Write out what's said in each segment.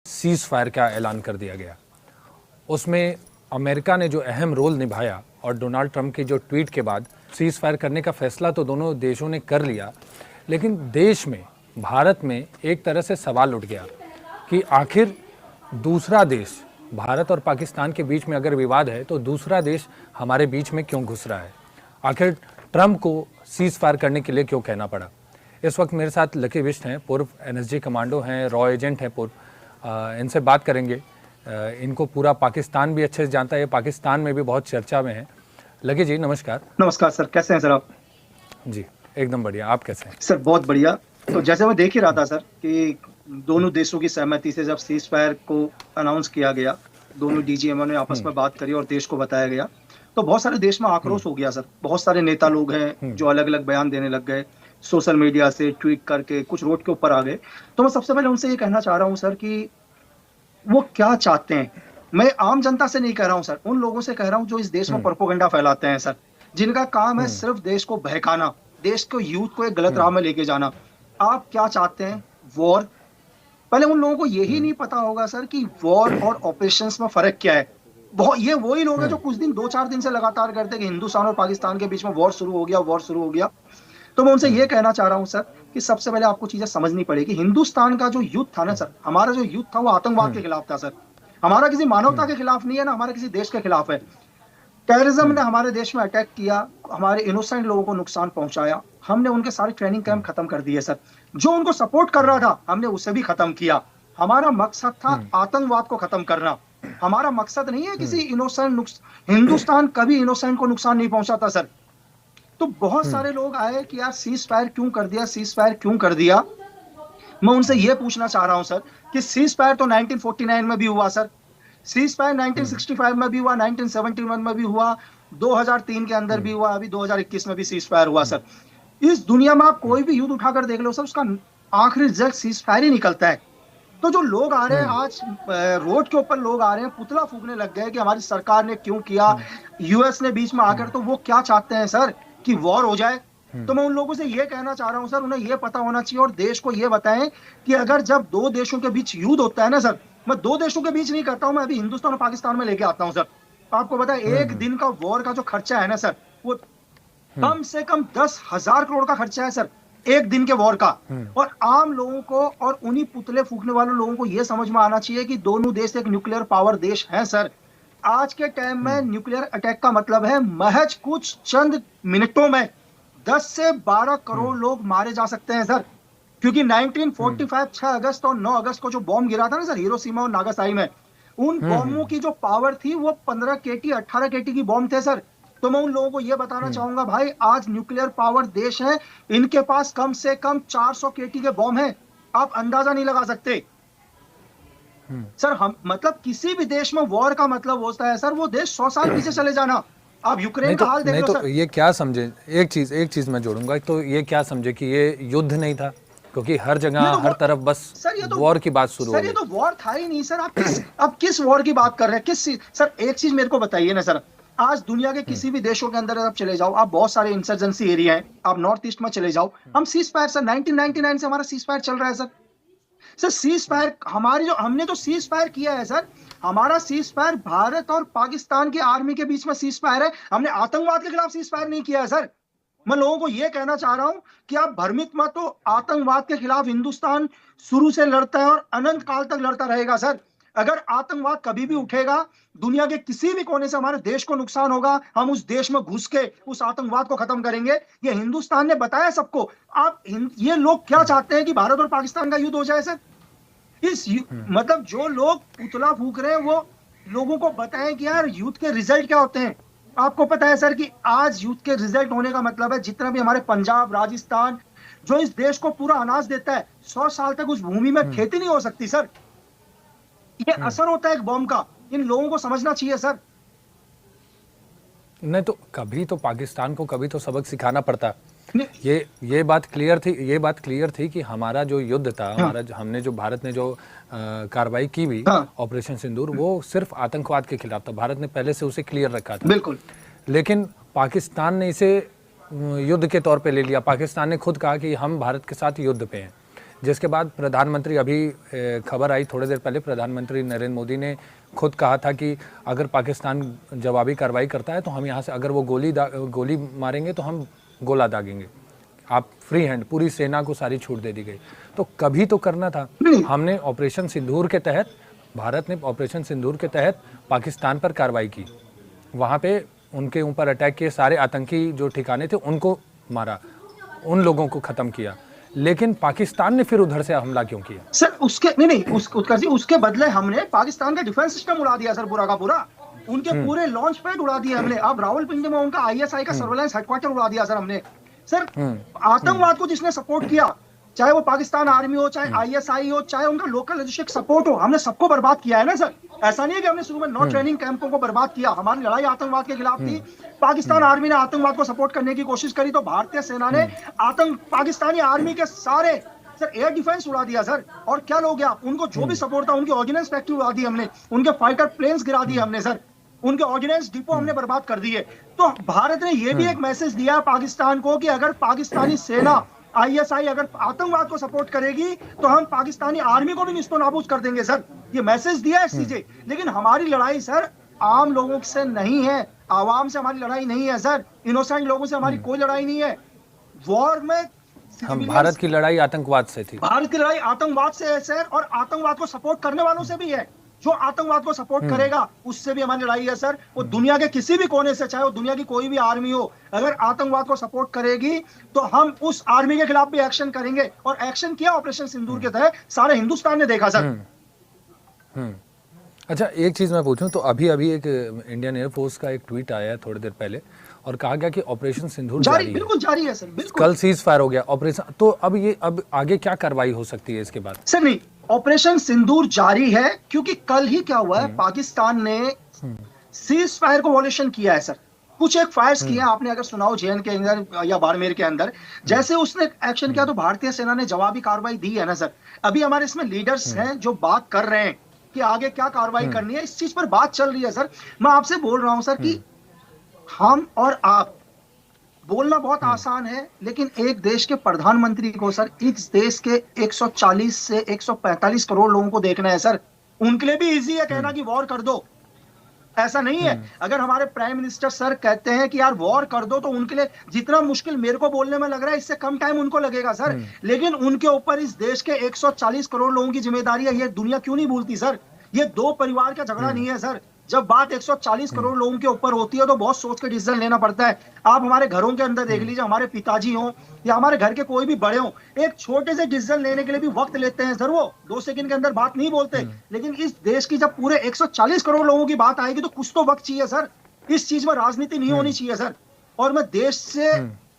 Cease fire का ऐलान कर दिया गया। उसमें अमेरिका ने जो अहम रोल निभाया और डोनाल्ड ट्रंप के जो ट्वीट के बाद सीज फायर करने का फैसला तो दोनों देशों ने कर लिया, लेकिन देश में, भारत में एक तरह से सवाल उठ गया कि आखिर दूसरा देश, भारत और पाकिस्तान के बीच में अगर विवाद है तो दूसरा देश हमारे बीच में क्यों घुस रहा है? आखिर ट्रंप को सीज फायर करने के लिए क्यों कहना पड़ा? इस वक्त मेरे साथ लकी बिष्ट हैं, पूर्व एनएसजी कमांडो हैं, रॉ एजेंट हैं पूर्व। इनसे बात करेंगे। इनको पूरा पाकिस्तान भी अच्छे से जानता है, पाकिस्तान में भी बहुत चर्चा में है। लकी जी नमस्कार। नमस्कार सर, कैसे हैं सर आप? जी एकदम बढ़िया, आप कैसे हैं? सर बहुत बढ़िया। तो जैसे मैं देख ही रहा था सर कि दोनों देशों की सहमति से जब सीज फायर को अनाउंस किया गया, दोनों डीजीएमओ ने आपस में बात करी और देश को बताया गया, तो बहुत सारे देश में आक्रोश हो गया सर। बहुत सारे नेता लोग हैं जो अलग अलग बयान देने लग गए, सोशल मीडिया से ट्वीट करके कुछ रोड के ऊपर आ गए। तो मैं सबसे पहले उनसे ये कहना चाह रहा हूँ सर कि वो क्या चाहते हैं। मैं आम जनता से नहीं कह रहा हूँ सर, उन लोगों से कह रहा हूँ जो इस देश में प्रोपेगेंडा फैलाते हैं सर, जिनका काम है सिर्फ देश को बहकाना, देश को, यूथ को एक गलत राह में लेके जाना। आप क्या चाहते हैं? वॉर? पहले उन लोगों को यही नहीं पता होगा सर कि वॉर और ऑपरेशंस में फर्क क्या है। बहुत ये वही लोग हैं जो कुछ दिन, 2-4 दिन से लगातार करते हैं कि हिंदुस्तान और पाकिस्तान के बीच में वॉर शुरू हो गया, वॉर शुरू हो गया। तो मैं उनसे ये कहना चाह रहा हूं सर कि सबसे पहले आपको चीजें समझनी पड़ेगी। हिंदुस्तान का जो युद्ध था ना सर, हमारा जो युद्ध था वो आतंकवाद के खिलाफ था सर। हमारा किसी मानवता के खिलाफ नहीं है ना, हमारे किसी देश के खिलाफ है। टेररिज्म ने हमारे देश में अटैक किया, हमारे इनोसेंट लोगों को नुकसान पहुंचाया। हमने उनके सारे ट्रेनिंग कैंप खत्म कर दिए सर। जो उनको सपोर्ट कर रहा था हमने उसे भी खत्म किया। हमारा मकसद था आतंकवाद को खत्म करना। हमारा मकसद नहीं है किसी इनोसेंट, हिंदुस्तान कभी इनोसेंट को नुकसान नहीं पहुंचाता सर। तो बहुत सारे लोग आए कि यार सीज फायर क्यों कर दिया, सीज फायर क्यों कर दिया। मैं उनसे यह पूछना चाह रहा हूं सर कि सीज फायर तो 1949 में भी हुआ सर, सीज फायर 1965 में भी हुआ, 1971 में भी हुआ, 2003 के अंदर भी हुआ, अभी 2021 में भी सीज फायर हुआ सर। इस दुनिया में आप कोई भी युद्ध उठाकर देख लो सर, उसका आखिरी रिजल्ट सीज फायर ही निकलता है। तो जो लोग आ रहे हैं आज रोड के ऊपर, लोग आ रहे हैं पुतला फूकने लग गए कि हमारी सरकार ने क्यों किया, यूएस ने बीच में आकर, तो वो क्या चाहते हैं सर कि वॉर हो जाए। तो मैं उन लोगों से ये कहना चाह रहा हूं सर, उन्हें ये पता होना चाहिए और देश को ये बताएं कि अगर जब दो देशों के बीच युद्ध होता है ना सर, मैं दो देशों के बीच नहीं करता हूं, मैं अभी हिंदुस्तान और पाकिस्तान में लेके आता हूं सर। आपको पता है एक दिन का वॉर का जो खर्चा है ना सर, वो कम से कम 10,000 करोड़ का खर्चा है सर, एक दिन के वॉर का। और आम लोगों को और उन्हीं पुतले फूकने वाले लोगों को यह समझ में आना चाहिए कि दोनों देश एक न्यूक्लियर पावर देश है सर। आज के टाइम में न्यूक्लियर अटैक का मतलब है महज कुछ चंद मिनटों में 10 से 12 करोड़ लोग मारे जा सकते हैं सर। क्योंकि 1945 6 अगस्त और 9 अगस्त को जो बॉम्ब गिरा था ना सर, हिरोशिमा और नागासाकी में, उन बॉम्बों की जो पावर थी वो 15 केटी 18 केटी की बॉम्ब थे सर। तो मैं उन लोगों को यह बताना चाहूंगा, भाई आज न्यूक्लियर पावर देश है, इनके पास कम से कम 400 केटी के बॉम्ब हैं। आप अंदाजा नहीं लगा सकते सर। हम मतलब किसी भी देश में वॉर का मतलब होता है सर वो देश 100 साल पीछे चले जाना। आप यूक्रेन का हाल देख लो सर। ये क्या समझे, एक चीज मैं जोड़ूंगा, तो ये क्या समझे कि ये युद्ध नहीं था, क्योंकि हर जगह हर तरफ बस वॉर की बात शुरू हो गई। ये तो वॉर था ही नहीं सर। आप किस वॉर की बात कर रहे हैं, किस सर? एक चीज मेरे को बताइए ना सर, आज दुनिया के किसी भी देशों के अंदर आप चले जाओ, आप बहुत सारे इंसर्जेंसी एरिया हैं, आप नॉर्थ ईस्ट में चले जाओ, हम सीज फायर सर 1999 से हमारा सीज फायर चल रहा है सर। सर सीज फायर हमारी जो, हमने तो सीज फायर किया है सर, हमारा सीज फायर भारत और पाकिस्तान की आर्मी के बीच में सीज फायर है। हमने आतंकवाद के खिलाफ सीज फायर नहीं किया है सर। मैं लोगों को यह कहना चाह रहा हूं कि आप भ्रमित मत हो, आतंकवाद के खिलाफ हिंदुस्तान शुरू से लड़ता है और अनंत काल तक लड़ता रहेगा सर। अगर आतंकवाद कभी भी उठेगा, दुनिया के किसी भी कोने से हमारे देश को नुकसान होगा, हम उस देश में घुस के उस आतंकवाद को खत्म करेंगे। ये हिंदुस्तान ने बताया सबको। आप ये लोग क्या चाहते हैं कि भारत और पाकिस्तान का युद्ध हो जाए सर? मतलब जो लोग पुतला फूक रहे हैं वो लोगों को बताएं कि यार युद्ध के रिजल्ट क्या होते हैं। आपको पता है सर कि आज युद्ध के रिजल्ट होने का मतलब है जितना भी हमारे पंजाब, राजस्थान, जो इस देश को पूरा अनाज देता है, 100 साल तक उस भूमि में खेती नहीं हो सकती सर। ये असर होता है एक बॉम्ब का, इन लोगों को समझना चाहिए सर। नहीं तो कभी तो पाकिस्तान को कभी तो सबक सिखाना पड़ता। ये बात क्लियर थी कि हमारा जो युद्ध था, हमारा हमने जो, भारत ने जो कार्रवाई की हुई ऑपरेशन सिंदूर, वो सिर्फ आतंकवाद के खिलाफ था। भारत ने पहले से उसे क्लियर रखा था। बिल्कुल। लेकिन पाकिस्तान ने इसे युद्ध के तौर पे ले लिया। पाकिस्तान ने खुद कहा कि हम भारत के साथ युद्ध पे हैं। जिसके बाद प्रधानमंत्री, अभी खबर आई थोड़ी देर पहले, प्रधानमंत्री नरेंद्र मोदी ने खुद कहा था कि अगर पाकिस्तान जवाबी कार्रवाई करता है तो हम यहाँ से, अगर वो गोली मारेंगे तो हम गोला दागेंगे, आप फ्री हैंड, पूरी सेना को सारी छूट दे दी गई। तो कभी तो करना था। हमने ऑपरेशन सिंदूर के तहत, भारत ने ऑपरेशन सिंदूर के तहत पाकिस्तान पर कार्रवाई की, वहाँ पे उनके ऊपर अटैक किए, सारे आतंकी जो ठिकाने थे उनको मारा, उन लोगों को ख़त्म किया। लेकिन पाकिस्तान ने फिर उधर से हमला क्यों किया? सर उसके उसके बदले हमने पाकिस्तान का डिफेंस सिस्टम उड़ा दिया सर, पूरा का पूरा। उनके पूरे लॉन्च पैड उड़ा दिए हमने। अब रावलपिंडी में उनका आईएसआई का सर्वेलेंस हेडक्वार्टर उड़ा दिया सर हमने। सर आतंकवाद को जिसने सपोर्ट किया, चाहे वो पाकिस्तान आर्मी हो, चाहे आईएसआई हो, चाहे उनका लोकल लॉजिस्टिक सपोर्ट हो, हमने सबको बर्बाद किया है ना सर। ऐसा नहीं है कि हमने शुरू में 9 ट्रेनिंग कैंपों को बर्बाद किया। हमारी लड़ाई आतंकवाद के खिलाफ थी। पाकिस्तान आर्मी ने आतंकवाद को सपोर्ट करने की कोशिश करी तो भारतीय सेना ने पाकिस्तानी आर्मी के सारे सर एयर डिफेंस उड़ा दिया सर। और क्या लोग गया, उनको जो भी सपोर्ट था, उनकी ऑर्डिनेंस फैक्ट्री उड़ा दी हमने, उनके फाइटर प्लेन्स गिरा दिए हमने सर, उनके ऑर्डिनेंस डिपो हमने बर्बाद कर दिए। तो भारत ने यह भी एक मैसेज दिया पाकिस्तान को कि अगर पाकिस्तानी सेना, आईएसआई अगर आतंकवाद को सपोर्ट करेगी तो हम पाकिस्तानी आर्मी को भी निस्तो नाबूद कर देंगे सर। ये मैसेज दिया है सीजे। लेकिन हमारी लड़ाई सर आम लोगों से नहीं है, आवाम से हमारी लड़ाई नहीं है सर, इनोसेंट लोगों से हमारी कोई लड़ाई नहीं है। वॉर में हम, भारत की लड़ाई आतंकवाद से थी। भारत की लड़ाई आतंकवाद से है सर, और आतंकवाद को सपोर्ट करने वालों से भी है। जो आतंकवाद को सपोर्ट करेगा उससे भी हमारी लड़ाई है सर। वो दुनिया के किसी भी कोने से, चाहे वो दुनिया की कोई भी आर्मी हो, अगर आतंकवाद को सपोर्ट करेगी तो हम उस आर्मी के खिलाफ भी एक्शन करेंगे। और एक्शन किया ऑपरेशन सिंदूर के तहत, सारे हिंदुस्तान ने देखा सर। अच्छा, एक चीज़ मैं पूछूं तो अभी एक इंडियन एयरफोर्स का एक ट्वीट आया है थोड़ी देर पहले, और कहा गया कि ऑपरेशन सिंदूर बिल्कुल जारी है सर, बिल्कुल। कल सीज फायर हो गया ऑपरेशन, तो अब आगे क्या कार्रवाई हो सकती है इसके बाद? सर नहीं, ऑपरेशन सिंदूर जारी है, क्योंकि कल ही क्या हुआ है, पाकिस्तान ने सीज फायर को वॉल्यूशन किया है सर। कुछ एक फायर्स किए, आपने अगर सुना हो जेएन के अंदर या बाड़मेर के अंदर, जैसे उसने एक्शन किया तो भारतीय सेना ने जवाबी कार्रवाई दी है ना सर। अभी हमारे इसमें लीडर्स हैं जो बात कर रहे हैं कि आगे क्या कार्रवाई करनी है, इस चीज पर बात चल रही है सर। मैं आपसे बोल रहा हूं सर कि हम और आप, बोलना बहुत आसान है, लेकिन एक देश के प्रधानमंत्री को सर, इस देश के 140 से 145 करोड़ लोगों को देखना है सर। उनके लिए भी इजी है कहना कि वॉर कर दो, ऐसा नहीं है। अगर हमारे प्राइम मिनिस्टर सर कहते हैं कि यार वॉर कर दो, तो उनके लिए जितना मुश्किल मेरे को बोलने में लग रहा है, इससे कम टाइम उनको लगेगा सर। लेकिन उनके ऊपर इस देश के 140 करोड़ लोगों की जिम्मेदारी है। ये दुनिया क्यों नहीं भूलती सर? ये 2 परिवार का झगड़ा नहीं है सर। जब बात 140 करोड़ लोगों के ऊपर होती है तो बहुत सोच के डिसीजन लेना पड़ता है। आप हमारे घरों के अंदर देख लीजिए, हमारे पिताजी हो या हमारे घर के कोई भी बड़े हो, एक छोटे से डिसीजन लेने के लिए भी वक्त लेते हैं सर। वो 2 सेकंड के अंदर बात नहीं बोलते। लेकिन इस देश की जब पूरे 140 करोड़ लोगों की बात आएगी तो कुछ तो वक्त चाहिए सर। इस चीज में राजनीति नहीं होनी चाहिए सर। और मैं देश से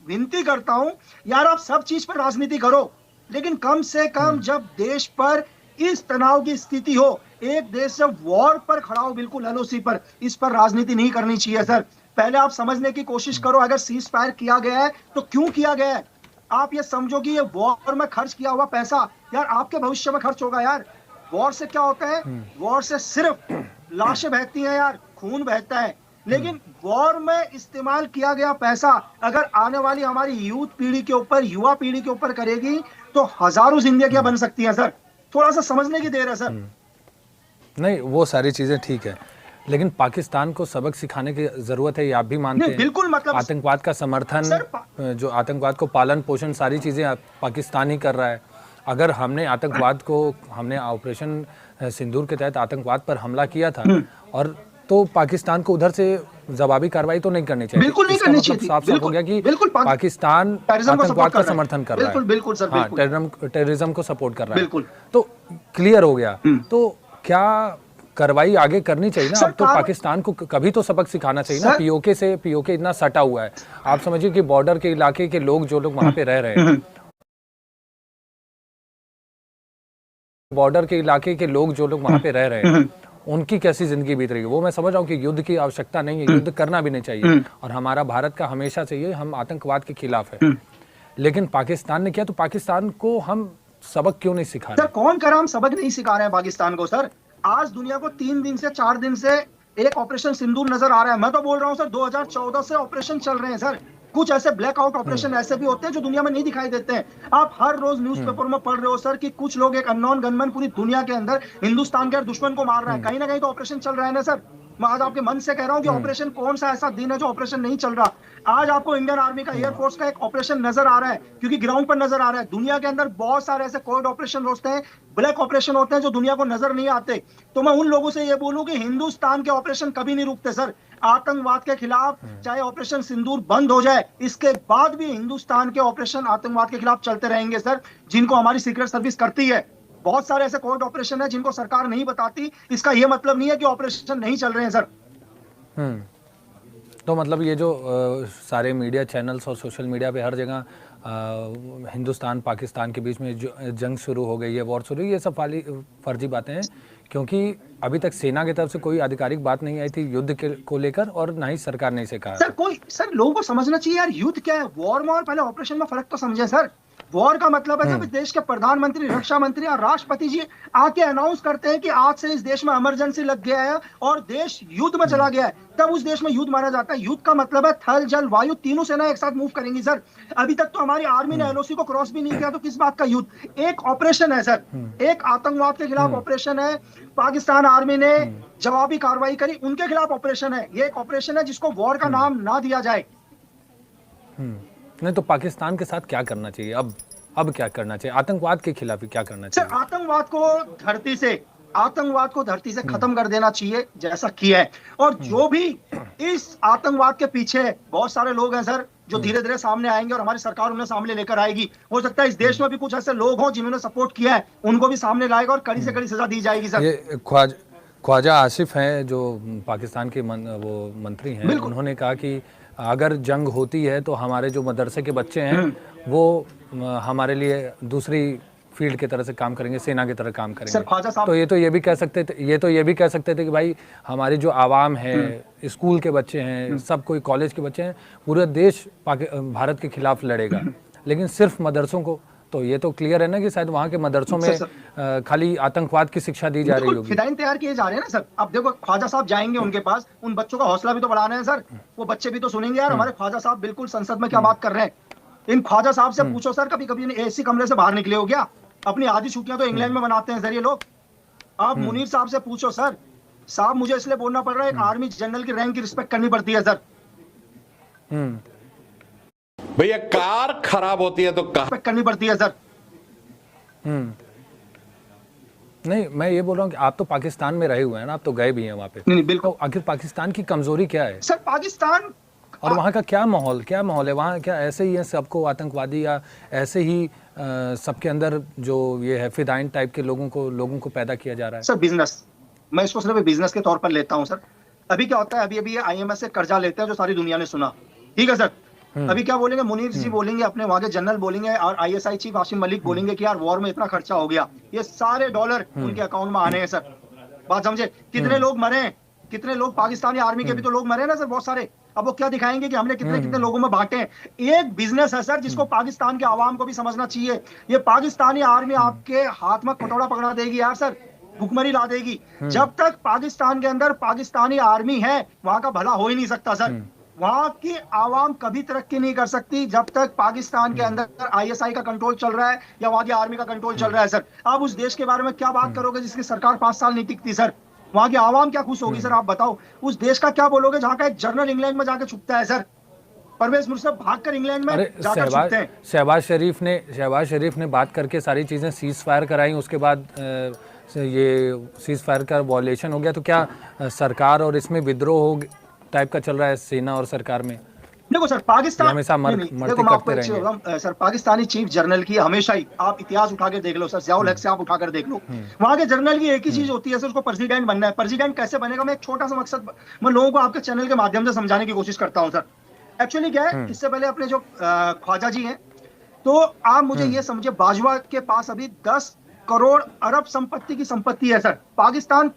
विनती करता हूं, यार आप सब चीज पर राजनीति करो, लेकिन कम से कम जब देश पर इस तनाव की स्थिति हो, एक देश जब वॉर पर खड़ा हो, बिल्कुल एलओसी पर, इस पर राजनीति नहीं करनी चाहिए सर। पहले आप समझने की कोशिश करो, अगर सीज फायर किया गया है तो क्यों किया गया है। आप ये समझो कि ये वॉर में खर्च किया हुआ पैसा यार आपके भविष्य में खर्च होगा यार। वॉर से क्या होता है, वॉर से सिर्फ लाशें बहती हैं यार, खून बहता है। लेकिन वॉर में इस्तेमाल किया गया पैसा अगर आने वाली हमारी यूथ पीढ़ी के ऊपर, युवा पीढ़ी के ऊपर करेगी तो हजारों जिंदगियां बन सकती हैं सर। थोड़ा सा समझने की देर है सर। नहीं, वो सारी चीजें ठीक है, लेकिन पाकिस्तान को सबक सिखाने की जरूरत है, ये आप भी मानते हैं? बिल्कुल, मतलब आतंकवाद का समर्थन, जो आतंकवाद को पालन पोषण, सारी चीजें पाकिस्तान ही कर रहा है। अगर हमने आतंकवाद को, हमने ऑपरेशन सिंदूर के तहत आतंकवाद पर हमला किया था, और तो पाकिस्तान को उधर से जवाबी कार्रवाई तो नहीं करनी चाहिए। बिल्कुल नहीं करनी चाहिए। साफ साफ हो गया कि पाकिस्तान आतंकवाद का समर्थन कर रहा है। बिल्कुल सर, हाँ, टेररिज्म को सपोर्ट कर रहा है। तो क्लियर हो गया। तो क्या कार्रवाई आगे करनी चाहिए ना? अब तो पाकिस्तान को कभी तो सबक सिखाना चाहिए ना। पीओके इतना सटा हुआ है, आप समझिए कि बॉर्डर के इलाके के लोग, जो लोग वहां पे रह रहे हैं, बॉर्डर के इलाके के लोग जो लोग वहां पे रह रहे हैं, उनकी कैसी जिंदगी बीत रही है। वो मैं समझ रहा हूँ कि युद्ध की आवश्यकता नहीं है, युद्ध करना भी नहीं चाहिए, और हमारा भारत का हमेशा चाहिए, हम आतंकवाद के खिलाफ है। लेकिन पाकिस्तान ने किया, तो पाकिस्तान को हम सबक क्यों नहीं सिखा रहे? सर कौन कर, हम सबक नहीं सिखा रहे हैं पाकिस्तान को सर। आज दुनिया को 3 दिन से 4 दिन से एक ऑपरेशन सिंदूर नजर आ रहा है। मैं तो बोल रहा हूं सर 2014 से ऑपरेशन चल रहे हैं सर। कुछ ऐसे ब्लैकआउट ऑपरेशन ऐसे भी होते हैं जो दुनिया में नहीं दिखाई देते हैं। आप हर रोज न्यूज़पेपर में पढ़ रहे हो सर कि कुछ लोग, एक अननोन गनमैन पूरी दुनिया के अंदर हिंदुस्तान के हर दुश्मन को मार रहा है। कहीं ना कहीं तो ऑपरेशन चल रहा है ना सर। मैं आज आपके मन से कह रहा हूं कि ऑपरेशन, कौन सा ऐसा दिन है जो ऑपरेशन नहीं चल रहा। आज आपको इंडियन आर्मी का, एयरफोर्स का एक ऑपरेशन नजर आ रहा है, क्योंकि ग्राउंड पर नजर आ रहा है। दुनिया के अंदर बहुत सारे ऐसे कोड ऑपरेशन होते हैं, ब्लैक ऑपरेशन होते हैं जो दुनिया को नजर नहीं आते। तो मैं उन लोगों से ये बोलूं कि हिंदुस्तान के ऑपरेशन कभी नहीं रुकते सर। आतंकवाद के खिलाफ चाहे ऑपरेशन सिंदूर बंद हो जाए, इसके बाद भी हिंदुस्तान के ऑपरेशन आतंकवाद के खिलाफ चलते रहेंगे सर, जिनको हमारी सीक्रेट सर्विस करती है। बहुत सारे ऐसे कोर्ट ऑपरेशन है जिनको सरकार नहीं बताती। इसका यह मतलब नहीं है कि ऑपरेशन नहीं चल रहे हैं सर। तो मतलब ये जो सारे मीडिया चैनल्स और सोशल मीडिया पे हर जगह हिंदुस्तान पाकिस्तान के बीच में जो जंग शुरू हो गई है, वॉर शुरू हुई, ये सब फर्जी बातें हैं, क्योंकि अभी तक सेना की तरफ से कोई आधिकारिक बात नहीं आई थी युद्ध को लेकर, और ना ही सरकार ने इसे कहा। सर लोगों को समझना चाहिए यार, युद्ध क्या है, वॉर में और पहले ऑपरेशन में फर्क तो समझे सर। वॉर का मतलब है जब देश के प्रधानमंत्री, रक्षा मंत्री और राष्ट्रपति जी आके अनाउंस करते हैं कि आज से इस देश में इमरजेंसी लग गया है और देश युद्ध में चला गया है, तब उस देश में युद्ध माना जाता है। युद्ध का मतलब है थल जल वायु तीनों सेना एक साथ मूव करेंगी सर। अभी तक तो हमारी आर्मी ने एलओसी को क्रॉस भी नहीं किया, तो किस बात का युद्ध? एक ऑपरेशन है सर, एक आतंकवाद के खिलाफ ऑपरेशन है। पाकिस्तान आर्मी ने जवाबी कार्रवाई करी, उनके खिलाफ ऑपरेशन है। ये एक ऑपरेशन है जिसको वॉर का नाम ना दिया जाए। नहीं तो पाकिस्तान के साथ क्या करना चाहिए अब क्या करना चाहिए? आतंकवाद के खिलाफ क्या करना चाहिए? सर आतंकवाद को धरती से खत्म कर देना चाहिए, जैसा किया है। और जो भी इस आतंकवाद के पीछे बहुत सारे लोग हैं सर, जो धीरे धीरे सामने आएंगे और हमारी सरकार उन्हें सामने लेकर आएगी। हो सकता है इस देश में भी कुछ ऐसे लोग हों जिन्होंने सपोर्ट किया है, उनको भी सामने लाएगा और कड़ी से कड़ी सजा दी जाएगी सर। ये ख्वाजा आसिफ हैं जो पाकिस्तान के वो मंत्री हैं, उन्होंने कहा कि अगर जंग होती है तो हमारे जो मदरसे के बच्चे हैं वो हमारे लिए दूसरी फील्ड की तरह से काम करेंगे, सेना की तरह काम करेंगे। तो ये भी कह सकते थे कि भाई हमारी जो आवाम है, स्कूल के बच्चे हैं, सब कोई कॉलेज के बच्चे हैं, पूरा देश भारत के खिलाफ लड़ेगा, लेकिन सिर्फ मदरसों को। तो ये तो क्लियर है ना कि शायद वहाँ के मदरसों में खाली आतंकवाद की शिक्षा दी जा रही होगी। फिदाइन तैयार किए जा रहे हैं ना सर। अब देखो ख्वाजा साहब जाएंगे उनके पास, उन बच्चों का हौसला भी तो बढ़ाना है सर। वो बच्चे भी तो सुनेंगे यार हमारे ख्वाजा साहब बिल्कुल संसद में क्या बात कर रहे हैं। इन ख्वाजा साहब से पूछो सर, कभी कभी एसी कमरे से बाहर निकले हो क्या? अपनी आधी छुट्टियां तो इंग्लैंड में मनाते हैं सर ये लोग। आप मुनीर साहब से पूछो सर, साहब मुझे इसलिए बोलना पड़ रहा है, एक आर्मी जनरल की रैंक की रिस्पेक्ट करनी पड़ती है सर। भैया कार खराब होती है तो रिस्पेक्ट करनी पड़ती है सर। नहीं, मैं ये बोल रहा हूँ कि आप तो पाकिस्तान में रहे हुए हैं ना, आप तो गए भी हैं वहाँ पे। नहीं बिल्कुल। तो आखिर पाकिस्तान की कमजोरी क्या है सर? पाकिस्तान और वहाँ का क्या माहौल है? वहाँ क्या ऐसे ही है सबको आतंकवादी, या ऐसे ही सबके अंदर जो ये है फिदाइन टाइप के लोगों को पैदा किया जा रहा है? सर बिजनेस, मैं इसको सिर्फ बिजनेस के तौर पर लेता हूँ सर। अभी क्या होता है, अभी IMF से कर्जा लेते हैं जो सारी दुनिया ने सुना, ठीक है सर। अभी क्या बोलेंगे, मुनीर जी बोलेंगे, अपने वहां के जनरल बोलेंगे और ISI चीफ आसिम मलिक बोलेंगे कि यार वॉर में इतना खर्चा हो गया, ये सारे डॉलर उनके अकाउंट में आने हैं सर। बात समझे? कितने लोग मरे, कितने लोग पाकिस्तानी आर्मी के भी तो लोग मरे ना सर, बहुत सारे। अब वो क्या दिखाएंगे कि हमने कितने कितने लोगों में बांटे हैं। एक बिजनेस है सर जिसको पाकिस्तान के आवाम को भी समझना चाहिए। ये पाकिस्तानी आर्मी आपके हाथ में कटोरा पकड़ा देगी यार सर, भुखमरी ला देगी। जब तक पाकिस्तान के अंदर पाकिस्तानी आर्मी है, वहां का भला हो ही नहीं सकता सर। वहां की आवाम कभी तरक्की नहीं कर सकती जब तक पाकिस्तान के अंदर ISI का कंट्रोल चल रहा है या वहां की आर्मी का कंट्रोल चल रहा है सर। आप उस देश के बारे में क्या बात करोगे जिसकी सरकार 5 साल नहीं टिकती सर? वहां की आवाम क्या खुश होगी सर? आप बताओ। उस देश का क्या बोलोगे जहां का एक जनरल इंग्लैंड में जाके छुपता है सर? परवेज मुशर्रफ भागकर इंग्लैंड में जाकर छुपते हैं। शहबाज शरीफ ने बात करके सारी चीजें सीज फायर कराई, उसके बाद ये सीज फायर का वॉयलेशन हो गया। तो क्या सरकार और इसमें विद्रोह टाइप का चल रहा है सेना और सरकार में? देखो सर, पाकिस्तान हमेशा देखो मैं आपको अच्छी बताऊं सर, पाकिस्तानी चीफ जनरल की हमेशा ही आप इतिहास उठा के देख लो सर, ज़ियाउल हक से आप उठाकर देख लो, वहां के जनरल की एक ही चीज होती है सर, उसको प्रेसिडेंट बनना है। प्रेसिडेंट कैसे बनेगा, मैं एक छोटा सा मकसद मैं लोगों को आपके चैनल के माध्यम से समझाने की कोशिश करता हूँ सर। एक्चुअली क्या है, इससे पहले अपने जो ख्वाजा जी हैं, तो आप मुझे ये समझे, बाजवा के पास अभी 10 करोड़ अरब संपत्ति की संपत्ति है सर। पाकिस्तान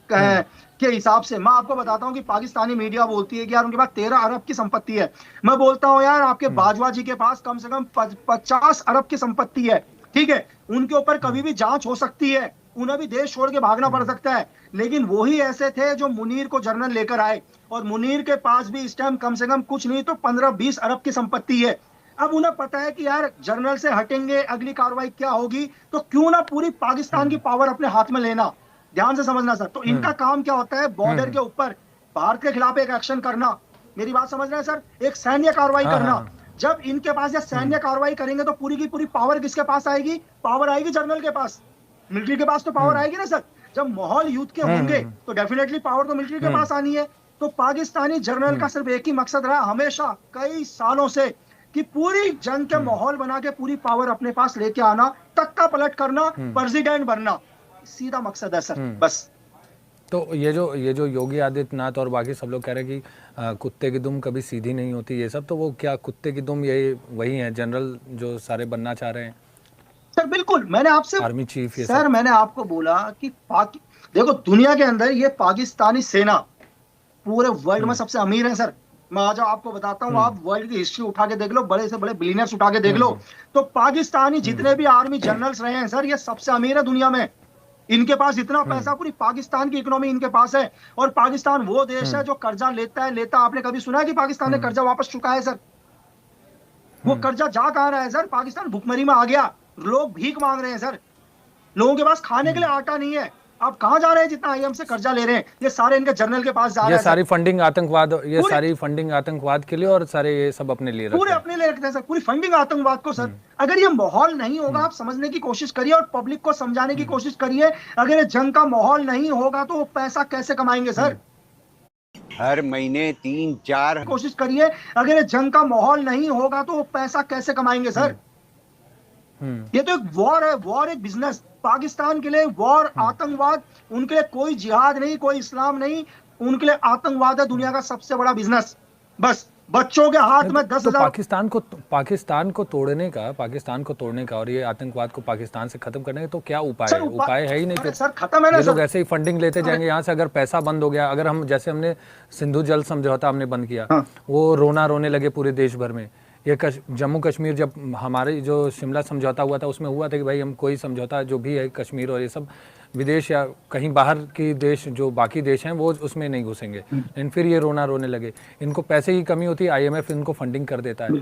के हिसाब से मैं आपको बताता हूं कि पाकिस्तानी मीडिया बोलती है कि यार उनके पास 13 अरब की संपत्ति है। मैं बोलता हूं यार आपके बाजवा जी के पास कम से कम 50 अरब की संपत्ति है, ठीक है? उनके ऊपर कभी भी जांच हो सकती है, उन्हें भी देश छोड़ के भागना पड़ सकता है, लेकिन वही ऐसे थे जो मुनीर को जनरल लेकर आए, और मुनीर के पास भी इस टाइम कम से कम कुछ नहीं तो 15-20 अरब की संपत्ति है। अब उन्हें पता है कि यार जनरल से हटेंगे, अगली कार्रवाई क्या होगी, तो क्यों ना पूरी पाकिस्तान की पावर अपने हाथ में लेना। ध्यान से समझना सर, तो इनका काम क्या होता है, बॉर्डर के ऊपर भारत के खिलाफ एक एक्शन करना, मेरी बात समझ रहे हैं सर, एक सैन्य कार्रवाई करना। जब इनके पास ये सैन्य कार्रवाई करेंगे तो पूरी की पूरी पावर किसके पास आएगी, पावर आएगी जनरल के पास, मिलिट्री के पास तो पावर आएगी ना सर। जब माहौल युद्ध के होंगे तो डेफिनेटली पावर तो मिलिट्री के पास आनी है। तो पाकिस्तानी जनरल का सिर्फ एक ही मकसद रहा हमेशा कई सालों से, कि पूरी जंग के माहौल बना के पूरी पावर अपने पास लेके आना, तख्ता पलट करना, प्रेसिडेंट बनना, सीधा मकसद है सर, बस। तो ये जो योगी आदित्यनाथ और बाकी सब लोग कह रहे हैं कि कुत्ते की दुम कभी सीधी नहीं होती, ये सब, तो वो क्या कुत्ते की दुम यही वही है जनरल जो सारे बनना चाह रहे हैं? सर बिल्कुल, मैंने आपसे आर्मी चीफ ये सर मैंने आपको बोला कि देखो दुनिया के अंदर ये पाकिस्तानी सेना पूरे वर्ल्ड में सबसे अमीर है सर। मैं आज आपको बताता हूँ, आप वर्ल्ड की हिस्ट्री उठा के देख लो, बड़े से बड़े बिलियनर्स उठा के देख लो, तो पाकिस्तानी जितने भी आर्मी जनरल्स रहे हैं सर, ये सबसे अमीर है दुनिया में। इनके पास इतना पैसा, पूरी पाकिस्तान की इकोनॉमी इनके पास है। और पाकिस्तान वो देश है जो कर्जा लेता आपने कभी सुना है कि पाकिस्तान ने कर्जा वापस चुकाया है सर? वो कर्जा जा कहां रहा है सर? पाकिस्तान भुखमरी में आ गया, लोग भीख मांग रहे हैं सर, लोगों के पास खाने के लिए आटा नहीं है। आप कहां जा रहे हैं जितना आईएम से कर्जा ले रहे हैं? ये सारे इनके जनरल के पास जा रहे हैं। ये सारी फंडिंग आतंकवाद के लिए, और सारे ये सब अपने लिए पूरे अपने लिए रखते हैं सर, पूरी फंडिंग आतंकवाद को सर। अगर ये माहौल नहीं होगा, आप समझने की कोशिश करिए और पब्लिक को समझाने की कोशिश करिए, अगर ये जंग का माहौल नहीं होगा तो वो पैसा कैसे कमाएंगे सर? हर महीने 3-4 कोशिश करिए, अगर ये जंग का माहौल नहीं होगा तो वो पैसा कैसे कमाएंगे सर? ये तो एक वॉर है, वॉर एक बिजनेस। पाकिस्तान के लिए वॉर, आतंकवाद, उनके लिए कोई जिहाद नहीं, कोई इस्लाम नहीं, उनके लिए आतंकवाद है दुनिया का सबसे बड़ा बिजनेस। बस बच्चों के हाथ में 10,000 पाकिस्तान को तोड़ने का और ये आतंकवाद को पाकिस्तान से खत्म करने का तो क्या उपाय है? उपाय है ही नहीं सर, खत्म है ना। ये लोग ऐसे ही फंडिंग लेते जाएंगे यहाँ से। अगर पैसा बंद हो गया, अगर हम जैसे हमने सिंधु जल समझौता हमने बंद किया, वो रोने लगे पूरे देश भर में। ये जम्मू कश्मीर, जब हमारे जो शिमला समझौता हुआ था उसमें हुआ था कि भाई हम कोई समझौता जो भी है कश्मीर और ये सब विदेश या कहीं बाहर के देश जो बाकी देश हैं वो उसमें नहीं घुसेंगे, लेकिन फिर ये रोने लगे। इनको पैसे की कमी होती है, आईएमएफ इनको फंडिंग कर देता है,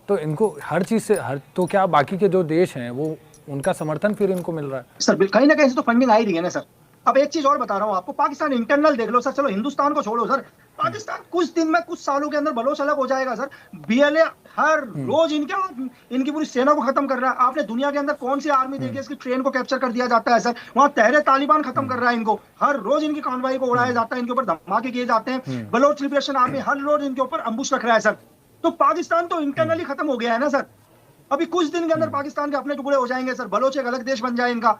तो इनको हर चीज़ से तो क्या बाकी के जो देश हैं वो उनका समर्थन फिर इनको मिल रहा है सर? कहीं ना कहीं से तो फंडिंग आ ही रही है ना सर। अब एक चीज और बता रहा हूँ आपको, पाकिस्तान इंटरनल देख लो सर, चलो हिंदुस्तान को छोड़ो सर, पाकिस्तान कुछ दिन में, कुछ सालों के अंदर बलोच अलग हो जाएगा सर। बीएलए हर रोज इनकी पूरी सेना को खत्म कर रहा है। आपने दुनिया के अंदर कौन सी आर्मी देखी इसकी ट्रेन को कैप्चर कर दिया जाता है सर? वहां तहरे तालिबान खत्म कर रहा है इनको, हर रोज इनकी कॉन्वॉय को उड़ाया जाता है, इनके ऊपर धमाके किए जाते हैं। बलोच लिबरेशन आर्मी हर रोज इनके ऊपर अम्बुश रख रहा है सर। तो पाकिस्तान तो इंटरनली खत्म हो गया है ना सर। अभी कुछ दिन के अंदर पाकिस्तान के अपने टुकड़े हो जाएंगे सर, बलोच एक अलग देश बन जाए इनका।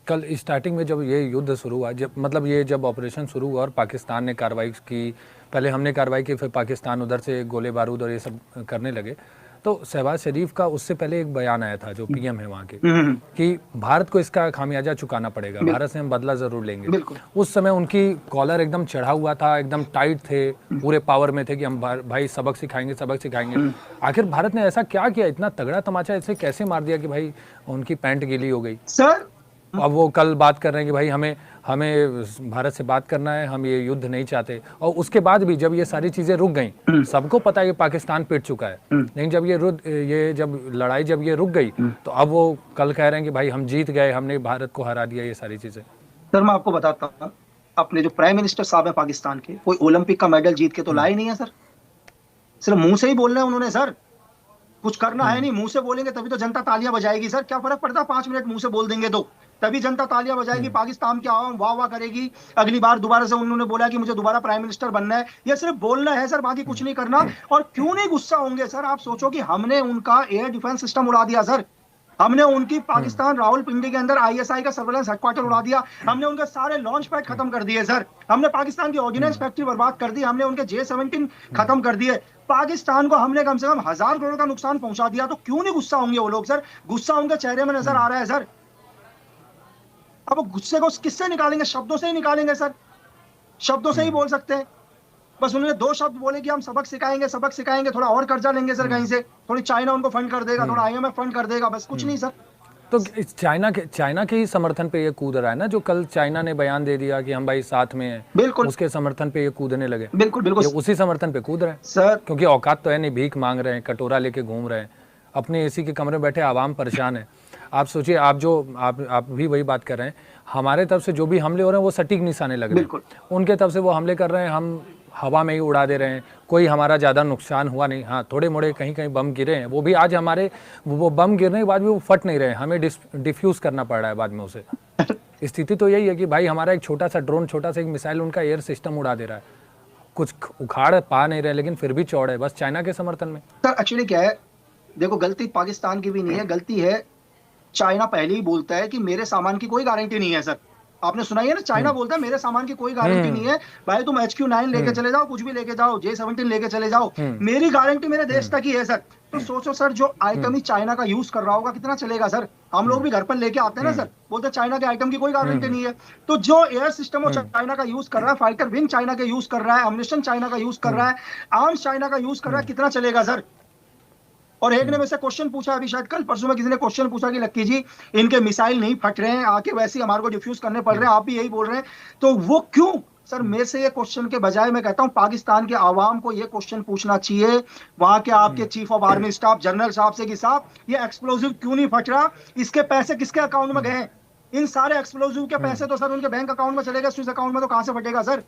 कल स्टार्टिंग में जब ये युद्ध शुरू हुआ, जब ऑपरेशन शुरू हुआ और पाकिस्तान ने कार्रवाई की, पहले हमने कार्रवाई की, फिर पाकिस्तान उधर से गोले बारूद और ये सब करने लगे, तो शहबाज शरीफ का उससे पहले एक बयान आया था जो पीएम है वहाँ के, कि भारत को इसका खामियाजा चुकाना पड़ेगा, भारत से हम बदला जरूर लेंगे। उस समय उनकी कॉलर एकदम चढ़ा हुआ था, एकदम टाइट थे, पूरे पावर में थे कि हम भाई सबक सिखाएंगे। आखिर भारत ने ऐसा क्या किया, इतना तगड़ा तमाचा ऐसे कैसे मार दिया कि भाई उनकी पैंट गीली हो गई सर? अब वो कल बात कर रहे हैं कि भाई हमें भारत से बात करना है, हम ये युद्ध नहीं चाहते। और उसके बाद भी जब ये सारी चीजें रुक गई, सबको पता है कि पाकिस्तान पिट चुका है, लेकिन जब लड़ाई रुक गई, तो अब वो कल कह रहे हैं कि भाई हम जीत गए, हमने भारत को हरा दिया, ये सारी चीजें। सर मैं आपको बताता हूँ, अपने जो प्राइम मिनिस्टर साहब है पाकिस्तान के, कोई ओलंपिक का मेडल जीत के तो लाए नहीं है सर, सिर्फ मुंह से ही बोल रहे हैं उन्होंने सर, कुछ करना है नहीं। मुंह से बोलेंगे तभी तो जनता तालियां बजाएगी सर। क्या फर्क पड़ता है 5 मिनट मुंह से बोल देंगे तो, तभी जनता तालियां बजाएगी, पाकिस्तान की आवाम वाह वाह करेगी। अगली बार दोबारा से उन्होंने बोला कि मुझे दोबारा प्राइम मिनिस्टर बनना है, ये सिर्फ बोलना है सर, बाकी कुछ नहीं करना। और क्यों नहीं गुस्सा होंगे सर? आप सोचो कि हमने उनका एयर डिफेंस सिस्टम उड़ा दिया सर, हमने उनकी पाकिस्तान रावलपिंडी के अंदर आईएसआई का सर्वेलेंस हेडक्वार्टर उड़ा दिया, हमने उनके सारे लॉन्च पैड खत्म कर दिए सर, हमने पाकिस्तान की ऑर्डिनेंस फैक्ट्री बर्बाद कर दी, हमने उनके J-17 खत्म कर दिए। पाकिस्तान को हमने कम से कम 1000 करोड़ का नुकसान पहुंचा दिया, तो क्यों नहीं गुस्सा होंगे वो लोग सर? गुस्सा उनके चेहरे में नजर आ रहा है सर। अब वो गुस्से को किससे निकालेंगे? शब्दों से ही निकालेंगे सर, शब्दों से ही बोल सकते हैं। बस उन्होंने 2 शब्द बोले कि हम सबक सिखाएंगे, थोड़ा और कर्जा लेंगे सर कहीं से, थोड़ी चाइना उनको फंड कर देगा, थोड़ा IMF फंड कर देगा, बस कुछ नहीं सर। तो इस चाइना के ही समर्थन पे ये कूद रहा है ना, जो कल चाइना ने बयान दे दिया कि हम भाई साथ में हैं, बिल्कुल उसके समर्थन पे ये कूदने लगे। बिल्कुल बिल्कुल ये उसी समर्थन पे कूद रहे हैं सर। क्योंकि औकात तो है नहीं, भीख मांग रहे हैं, कटोरा लेके घूम रहे हैं, अपने एसी के कमरे में बैठे आवाम परेशान है। आप सोचिए, आप भी वही बात कर रहे हैं, हमारे तरफ से जो भी हमले हो रहे हैं वो सटीक निशाने लग रहे हैं, उनके तरफ से वो हमले कर रहे हैं, हम हवा में ही उड़ा दे रहे हैं, कोई हमारा ज़्यादा नुकसान हुआ नहीं। हाँ, थोड़े मोड़े कहीं कहीं बम गिरे हैं, वो भी आज हमारे वो बम गिरने के बाद भी वो फट नहीं रहे हैं, हमें डिफ्यूज़ करना पड़ रहा है बाद में उसे। स्थिति तो यही है कि भाई हमारा एक छोटा सा ड्रोन, छोटा सा एक मिसाइल उनका एयर सिस्टम उड़ा दे रहा है, कुछ उखाड़ पा नहीं रहे, लेकिन फिर भी चौड़ है बस चाइना के समर्थन में। सर एक्चुअली क्या है, देखो गलती पाकिस्तान की भी नहीं है, गलती है चाइना पहले ही बोलता है कि मेरे सामान की कोई गारंटी नहीं है। सर आपने सुना ही है ना, चाइना बोलता है मेरे सामान की कोई गारंटी नहीं है, भाई तुम HQ9 लेके चले जाओ, कुछ भी लेके जाओ, J17 लेके चले जाओ, मेरी गारंटी मेरे देश तक ही है। सर तो सोचो सर, जो आइटम ही चाइना का यूज कर रहा होगा कितना चलेगा सर। हम लोग भी घर पर लेके आते हैं ना सर, बोलते चाइना के आइटम की कोई गारंटी नहीं है। तो जो एयर सिस्टम वो चाइना का यूज कर रहा है, फाइटर विंग चाइना का यूज कर रहा है, अम्युनिशन चाइना का यूज कर रहा है, आर्म्स चाइना का यूज कर रहा है, कितना चलेगा सर। और एक ने मेरे से क्वेश्चन पूछा अभी, शायद कल परसों में किसी ने क्वेश्चन पूछा कि लक्की जी इनके मिसाइल नहीं फट रहे हैं, आके वैसे ही हमारे को डिफ्यूज करने पड़ रहे हैं, आप भी यही बोल रहे हैं, तो वो क्यों? सर मेरे से ये क्वेश्चन के बजाय मैं कहता हूं पाकिस्तान के आवाम को ये क्वेश्चन पूछना चाहिए, वहां के आपके chief of army staff general साहब से कि साहब ये एक्सप्लोजिव क्यों नहीं फट रहा, इसके पैसे किसके अकाउंट में गए? इन सारे एक्सप्लोजिव के पैसे तो सर उनके बैंक अकाउंट में चलेगा, स्विस अकाउंट में तो कहां से फटेगा सर?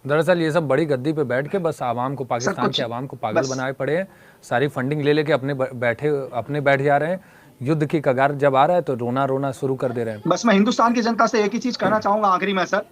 दरअसल ये सब बड़ी गद्दी पे बैठ के बस आवाम को, पाकिस्तान के आवाम को पागल बनाए पड़े हैं, सारी फंडिंग ले लेके अपने बैठ जा रहे हैं, युद्ध की कगार जब आ रहा है तो रोना रोना शुरू कर दे रहे हैं। बस मैं हिंदुस्तान की जनता से एक ही चीज कहना चाहूंगा आखिरी में सर,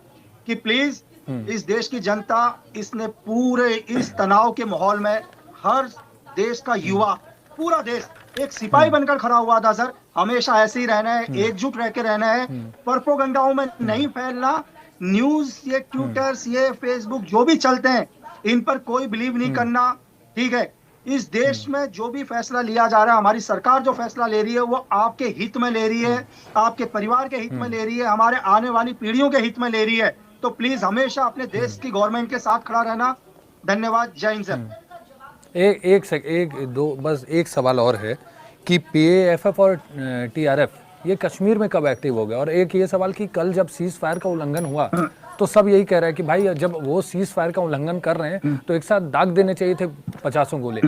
कि प्लीज इस देश की जनता, इसने पूरे इस तनाव के माहौल में हर देश का युवा, पूरा देश एक सिपाही बनकर खड़ा हुआ था सर। हमेशा ऐसे ही रहना है, एकजुट रह के रहना है, प्रोपेगेंडाओं में नहीं फैलना, न्यूज ये ट्विटर्स ये फेसबुक जो भी चलते हैं इन पर कोई बिलीव नहीं करना, ठीक है। इस देश में जो भी फैसला लिया जा रहा है, हमारी सरकार जो फैसला ले रही है वो आपके हित में ले रही है, आपके परिवार के हित में ले रही है, हमारे आने वाली पीढ़ियों के हित में ले रही है। तो प्लीज हमेशा अपने देश की गवर्नमेंट के साथ खड़ा रहना। धन्यवाद, जय हिंद सर। बस एक सवाल और है कि PAFF और TRF ये कश्मीर में कब एक्टिव हो गया? और एक ये सवाल कि कल जब सीज फायर का उल्लंघन हुआ तो सब यही कह रहे हैं कि भाई जब वो सीज फायर का उल्लंघन कर रहे हैं तो एक साथ दाग देने चाहिए थे 50 गोले,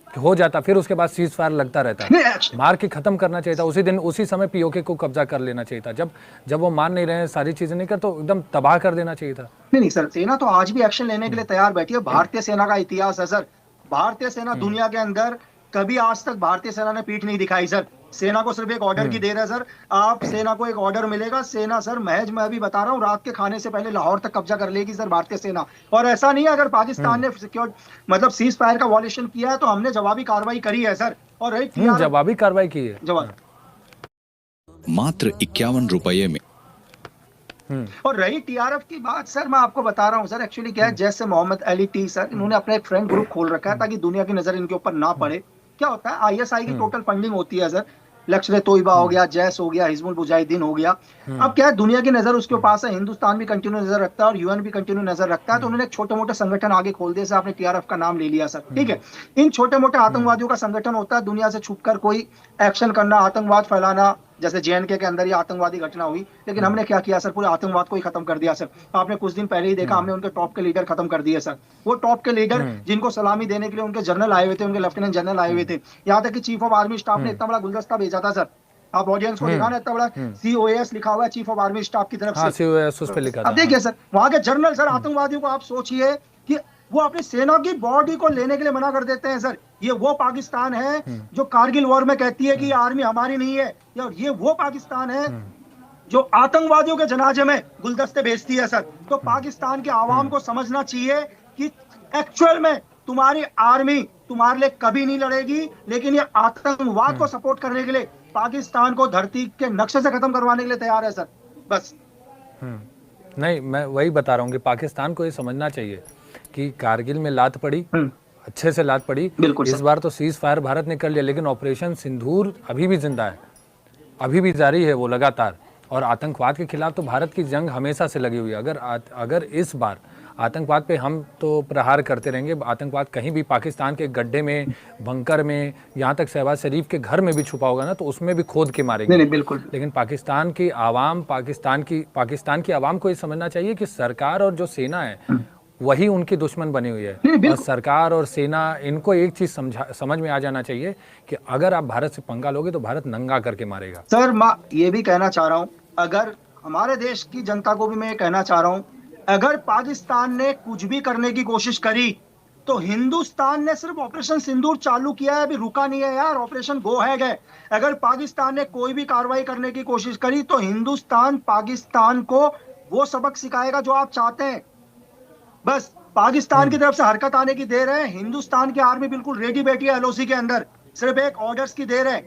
हो जाता, फिर उसके बाद सीज फायर लगता रहता, मार के खत्म करना चाहिए था उसी दिन, उसी समय POK को कब्जा कर लेना चाहिए था। जब वो मान नहीं रहे हैं, सारी चीजें नहीं कर, तो एकदम तबाह कर देना चाहिए था। नहीं सर, सेना तो आज भी एक्शन लेने के लिए तैयार बैठी है। भारतीय सेना का इतिहास है सर, भारतीय सेना दुनिया के अंदर कभी आज तक भारतीय सेना ने पीठ नहीं दिखाई सर। सेना को सिर्फ एक ऑर्डर की देर है सर। आप सेना को एक ऑर्डर मिलेगा, सेना सर महज मैं अभी बता रहा हूँ रात के खाने से पहले लाहौर तक कब्जा कर लेगी सर भारतीय सेना। और ऐसा नहीं है अगर पाकिस्तान ने सिक्योर मतलब सीज फायर का वॉल्यूशन किया है तो हमने जवाबी कार्रवाई करी है सर। और जवाबी कार्रवाई की है, जवाब मात्र 51 रुपये में। और रही TRF की बात सर, मैं आपको बता रहा हूँ सर, एक्चुअली क्या है, जैसे मोहम्मद अली टी सर, इन्होंने अपना एक फ्रेंड ग्रुप खोल रखा है ताकि दुनिया की नजर इनके ऊपर ना पड़े। क्या होता है, ISI की टोटल फंडिंग होती है सर, लश्कर तोयबा हो गया, जैश हो गया, हिजबुल मुजाहिदीन हो गया। अब क्या है, दुनिया की नजर उसके पास है, हिंदुस्तान भी कंटिन्यू नजर रखता है और UN भी कंटिन्यू नजर रखता है। तो उन्होंने एक छोटे मोटे संगठन आगे खोल दिया, जैसे आपने TRF का नाम ले लिया सर, ठीक है। इन छोटे मोटे आतंकवादियों का संगठन होता है, दुनिया से छुपकर कोई एक्शन करना, आतंकवाद फैलाना, जैसे JNK के अंदर ये आतंकवादी घटना हुई। लेकिन हमने क्या किया सर, पूरे आतंकवाद को ही खत्म कर दिया सर। आपने कुछ दिन पहले ही देखा, हमने उनके टॉप के लीडर खत्म कर दिए सर। वो टॉप के लीडर जिनको सलामी देने के लिए उनके जनरल आए हुए थे, उनके लेफ्टिनेंट जनरल आए हुए थे, यहाँ तक कि चीफ ऑफ आर्मी स्टाफ ने इतना बड़ा गुलदस्ता भेजा था सर। आप ऑडियंस को दिखाना, इतना बड़ा COAS लिखा हुआ है चीफ ऑफ आर्मी स्टाफ की तरफ से। COAS उस पे लिखा था। अब देखिए सर, वहां के जनरल सर आतंकवादियों को आप सोचिए कि वो अपनी सेना की बॉडी को लेने के लिए मना कर देते हैं सर। ये वो पाकिस्तान है जो कारगिल वॉर में कहती है कि आर्मी हमारी नहीं है, और ये वो पाकिस्तान है जो आतंकवादियों के जनाजे में गुलदस्ते भेजती है सर। तो पाकिस्तान के आवाम को समझना चाहिए कि एक्चुअल में तुम्हारी आर्मी तुम्हारे लिए कभी नहीं लड़ेगी, लेकिन ये आतंकवाद को सपोर्ट करने के लिए पाकिस्तान को धरती के नक्शे से खत्म करवाने के लिए तैयार है सर। बस नहीं, मैं वही बता रहा हूँ कि पाकिस्तान को ये समझना चाहिए कि कारगिल में लात पड़ी, अच्छे से लात पड़ी। इस बार तो सीज फायर भारत ने कर लिया, लेकिन ऑपरेशन सिंदूर अभी भी जिंदा है, अभी भी जारी है वो लगातार। और आतंकवाद के खिलाफ तो भारत की जंग हमेशा से लगी हुई है। अगर इस बार आतंकवाद पे हम तो प्रहार करते रहेंगे, आतंकवाद कहीं भी पाकिस्तान के गड्ढे में, बंकर में, यहाँ तक शहबाज शरीफ के घर में भी छुपा होगा ना तो उसमें भी खोद के मारेंगे। नहीं बिल्कुल। लेकिन पाकिस्तान की आवाम, पाकिस्तान की आवाम को ये समझना चाहिए कि सरकार और जो सेना है वही उनकी दुश्मन बनी हुई है। और सरकार और सेना, इनको एक चीज समझ में आ जाना चाहिए कि अगर आप भारत से पंगा लोगे तो भारत नंगा करके मारेगा। सर मैं ये भी कहना चाह रहा हूँ, अगर हमारे देश की जनता को भी मैं ये कहना चाह रहा हूँ, अगर पाकिस्तान ने कुछ भी करने की कोशिश करी तो हिंदुस्तान ने सिर्फ ऑपरेशन सिंदूर चालू किया है, अभी रुका नहीं है यार, ऑपरेशन गो है। अगर पाकिस्तान ने कोई भी कार्रवाई करने की कोशिश करी तो हिंदुस्तान पाकिस्तान को वो सबक सिखाएगा जो आप चाहते हैं। बस पाकिस्तान की तरफ से हरकत आने की देर है। हिंदुस्तान की आर्मी बिल्कुल रेडी बैठी है एलओसी के अंदर, सिर्फ एक ऑर्डर्स की देर है।